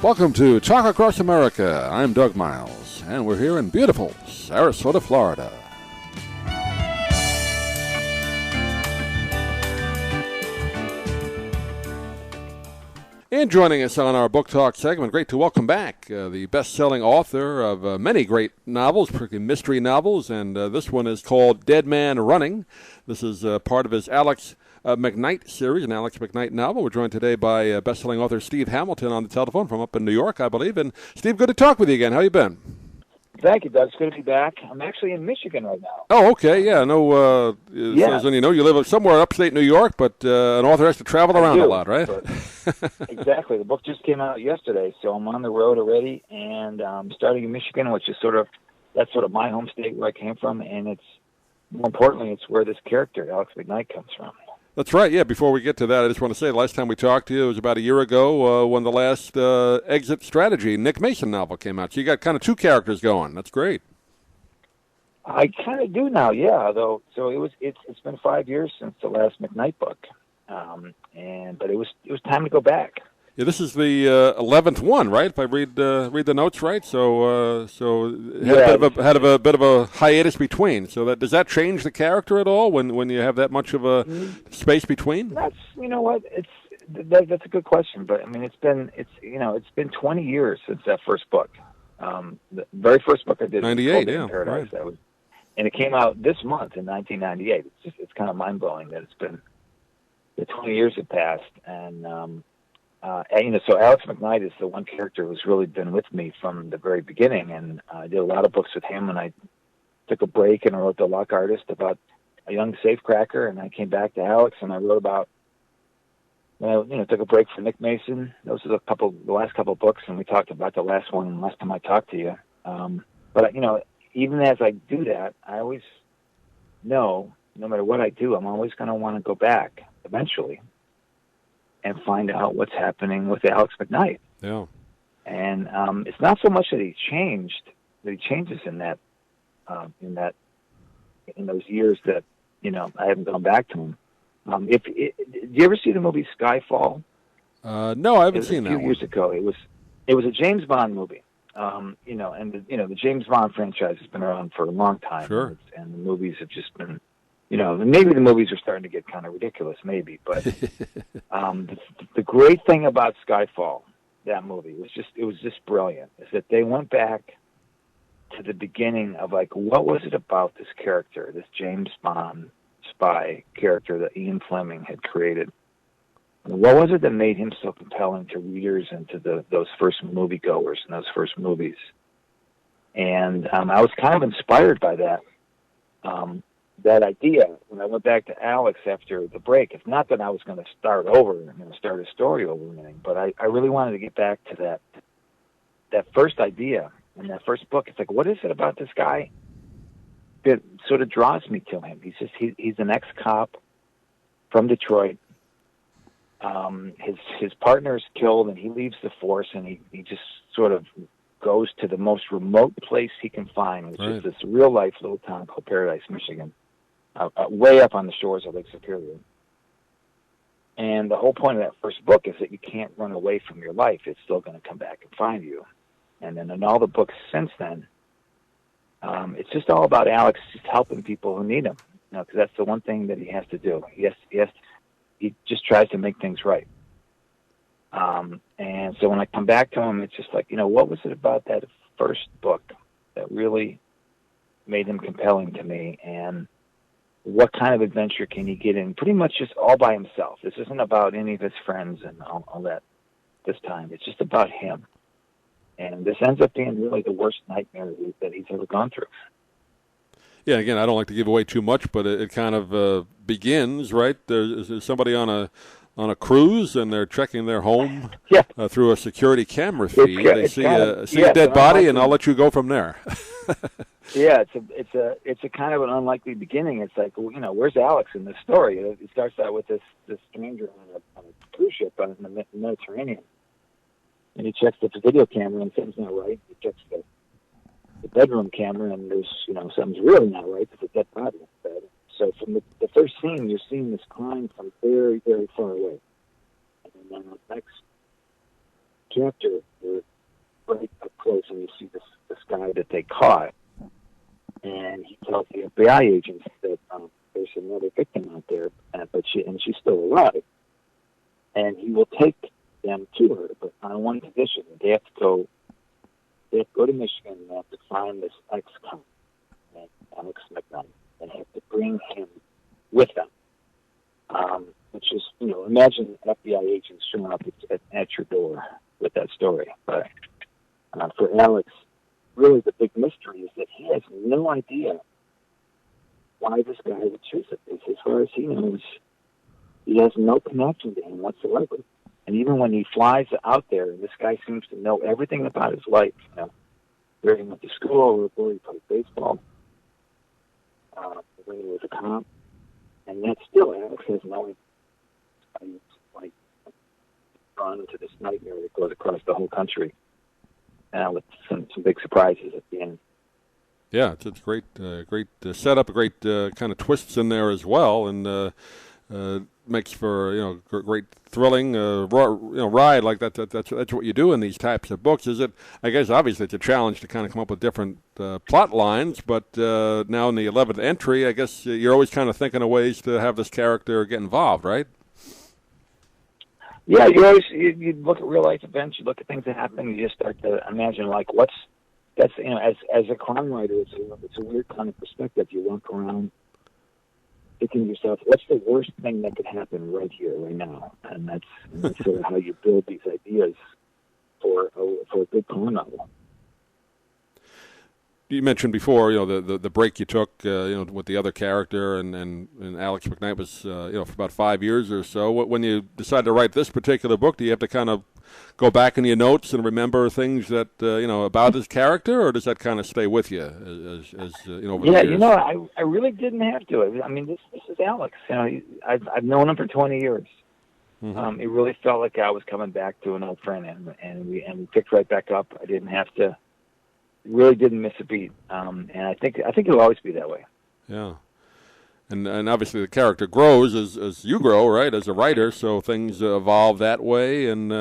Welcome to Talk Across America. I'm Doug Miles, and we're here in beautiful Sarasota, Florida. And joining us on our Book Talk segment, great to welcome back the best-selling author of many great novels, particularly mystery novels, and this one is called Dead Man Running. This is part of his Alex McKnight series, an Alex McKnight novel. We're joined today by best-selling author Steve Hamilton on the telephone from up in New York, I believe. And Steve, good to talk with you again. How you been? Thank you, Doug. It's good to be back. I'm actually in Michigan right now. Oh, okay. Yeah, I know. As you know, you live somewhere upstate New York, but an author has to travel around a lot, right? Exactly. The book just came out yesterday, so I'm on the road already, and starting in Michigan, which is that's sort of my home state where I came from, and it's more importantly, it's where this character, Alex McKnight, comes from. That's right, yeah. Before we get to that, I just want to say the last time we talked to you, it was about a year ago when the last Exit Strategy, Nick Mason novel came out. So you got kind of two characters going. That's great. I kind of do now, yeah. Though, so it's been 5 years since the last McKnight book, but it was time to go back. Yeah, this is the 11th one, right? If I read the notes right, so had a bit of a hiatus between. So does that change the character at all when you have that much of a space between? That's that's a good question, but I mean it's been 20 years since that first book. The very first book I did, 98, was Paradise. Right. And it came out this month in 1998. It's kind of mind blowing that the 20 years have passed, and so Alex McKnight is the one character who's really been with me from the very beginning, and I did a lot of books with him, and I took a break and I wrote The Luck Artist about a young safecracker, and I came back to Alex and I wrote about, took a break for Nick Mason. Those are the last couple books, and we talked about the last one last time I talked to you. But even as I do that, I always know, no matter what I do, I'm always going to want to go back eventually and find out what's happening with Alex McKnight. Yeah. And it's not so much that he changes in those years that, I haven't gone back to him. Did you ever see the movie Skyfall? No, I haven't seen that one. A few years ago. It was a James Bond movie. The James Bond franchise has been around for a long time. Sure. And the movies have just been, maybe the movies are starting to get kind of ridiculous, maybe. But the great thing about Skyfall, that movie, it was just brilliant, is that they went back to the beginning of, what was it about this character, this James Bond spy character that Ian Fleming had created? And what was it that made him so compelling to readers and to those first moviegoers in those first movies? And I was kind of inspired by that idea when I went back to Alex after the break. It's not that I was going to start over and start a story over or anything, but I really wanted to get back to that first idea in that first book. It's what is it about this guy that sort of draws me to him? He's an ex-cop from Detroit. His partner is killed, and he leaves the force, and he just sort of goes to the most remote place he can find, which is this real-life little town called Paradise, Michigan, way up on the shores of Lake Superior. And the whole point of that first book is that you can't run away from your life. It's still going to come back and find you. And then in all the books since then, it's just all about Alex just helping people who need him, because that's the one thing that he has to do. He just tries to make things right. And so when I come back to him, it's just what was it about that first book that really made him compelling to me? And what kind of adventure can he get in pretty much just all by himself? This isn't about any of his friends and all that this time. It's just about him. And this ends up being really the worst nightmare that he's ever gone through. Yeah, again, I don't like to give away too much, but it kind of begins, right? There's somebody on a cruise, and they're checking their home through a security camera feed. They see a dead body, and I'll let you go from there. Yeah, it's a kind of an unlikely beginning. It's where's Alex in this story? It starts out with this stranger on a cruise ship in the Mediterranean, and he checks the video camera, and something's not right. He checks the bedroom camera, and there's something's really not right. There's a dead body in bed. So from the first scene, you're seeing this crime from very, very far away. And then the next chapter, we're right up close, and you see this guy that they caught, and he tells the FBI agents that there's another victim out there, but she's still alive, and he will take them to her, but on one condition: they have to go to Michigan, and they have to find this ex-con, Alex McKnight, and have to bring him with them. Which is, imagine FBI agents showing up at your door with that story. But for Alex, really the big mystery is that he has no idea why this guy would choose it. Because as far as he knows, he has no connection to him whatsoever. And even when he flies out there, this guy seems to know everything about his life. Where he went to school, where he played baseball, when he was a cop. And yet still, Alex has no idea. He's like gone into this nightmare that goes across the whole country, with some big surprises at the end. Yeah, it's great setup, a great kind of twists in there as well, and makes for great thrilling ride like that. That's what you do in these types of books. Is it? I guess obviously it's a challenge to kind of come up with different plot lines, but now in the 11th entry, I guess you're always kind of thinking of ways to have this character get involved, right? Yeah, you look at real life events, you look at things that happen, you just start to imagine as a crime writer, it's a weird kind of perspective. You walk around thinking to yourself, what's the worst thing that could happen right here, right now? And that's sort of how you build these ideas for a good crime novel. You mentioned before, the break you took, with the other character, and Alex McKnight was, for about 5 years or so. When you decide to write this particular book, do you have to kind of go back in your notes and remember things that about this character, or does that kind of stay with you as over the years? I really didn't have to. I mean, this is Alex. I've known him for 20 years. Mm-hmm. It really felt like I was coming back to an old friend, and we picked right back up. I didn't have to. Really didn't miss a beat, and I think it'll always be that way. Yeah, and obviously the character grows as you grow, right, as a writer. So things evolve that way, and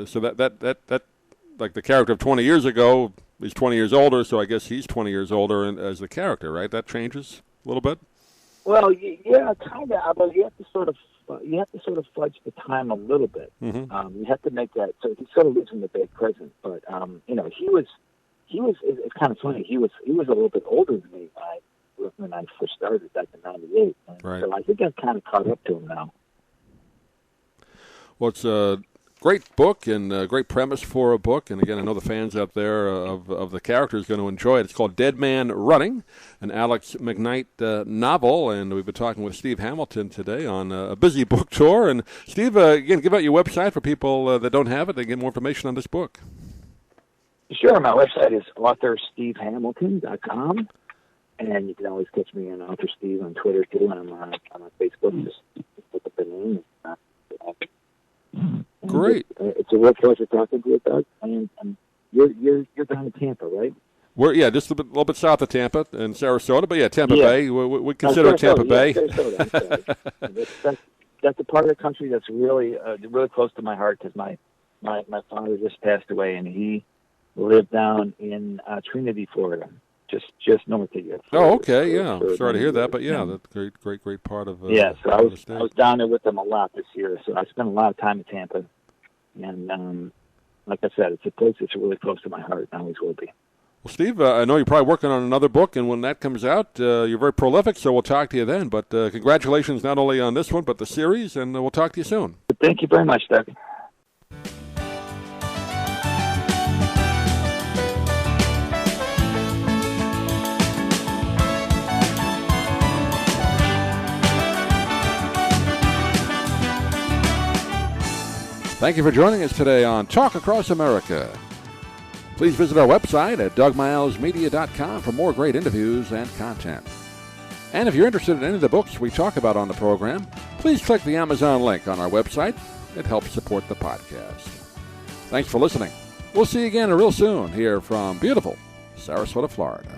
so that like the character of 20 years ago, he's 20 years older. So I guess he's 20 years older as the character, right? That changes a little bit. Well, yeah, kind of. But you have to sort of fudge the time a little bit. Mm-hmm. You have to make that so he sort of lives in the day present. But he was. It's kind of funny. He was a little bit older than me when I first started back in '98. Right. So I think I've kind of caught up to him now. Well, it's a great book and a great premise for a book. And again, I know the fans out there of the character is going to enjoy it. It's called Dead Man Running, an Alex McKnight novel. And we've been talking with Steve Hamilton today on a busy book tour. And Steve, again, give out your website for people that don't have it. They get more information on this book. Sure, my website is authorstevehamilton.com, and you can always catch me on Author Steve on Twitter too, and I'm on Facebook. Just look up the name. Great. It's a real pleasure talking to you, Doug. And you're down in Tampa, right? We're just a little bit south of Tampa and Sarasota, but Tampa Bay. We consider Tampa Bay. Sarasota. That's a part of the country that's really close to my heart because my father just passed away, and he lived down in Trinity, Florida, just north of you. Oh, okay, yeah. Sorry to hear that, but that's great part of. So I was down there with them a lot this year, so I spent a lot of time in Tampa, and like I said, it's a place that's really close to my heart, and always will be. Well, Steve, I know you're probably working on another book, and when that comes out, you're very prolific, so we'll talk to you then. But congratulations not only on this one, but the series, and we'll talk to you soon. Thank you very much, Doug. Thank you for joining us today on Talk Across America. Please visit our website at dougmilesmedia.com for more great interviews and content. And if you're interested in any of the books we talk about on the program, please click the Amazon link on our website. It helps support the podcast. Thanks for listening. We'll see you again real soon here from beautiful Sarasota, Florida.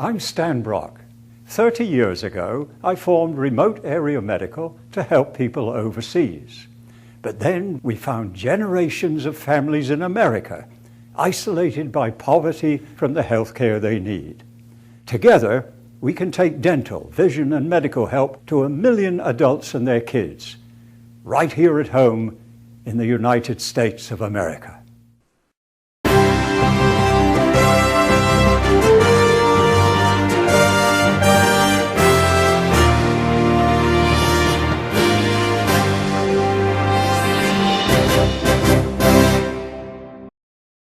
I'm Stan Brock. 30 years ago, I formed Remote Area Medical to help people overseas. But then we found generations of families in America, isolated by poverty from the health care they need. Together, we can take dental, vision, and medical help to 1 million adults and their kids, right here at home in the United States of America.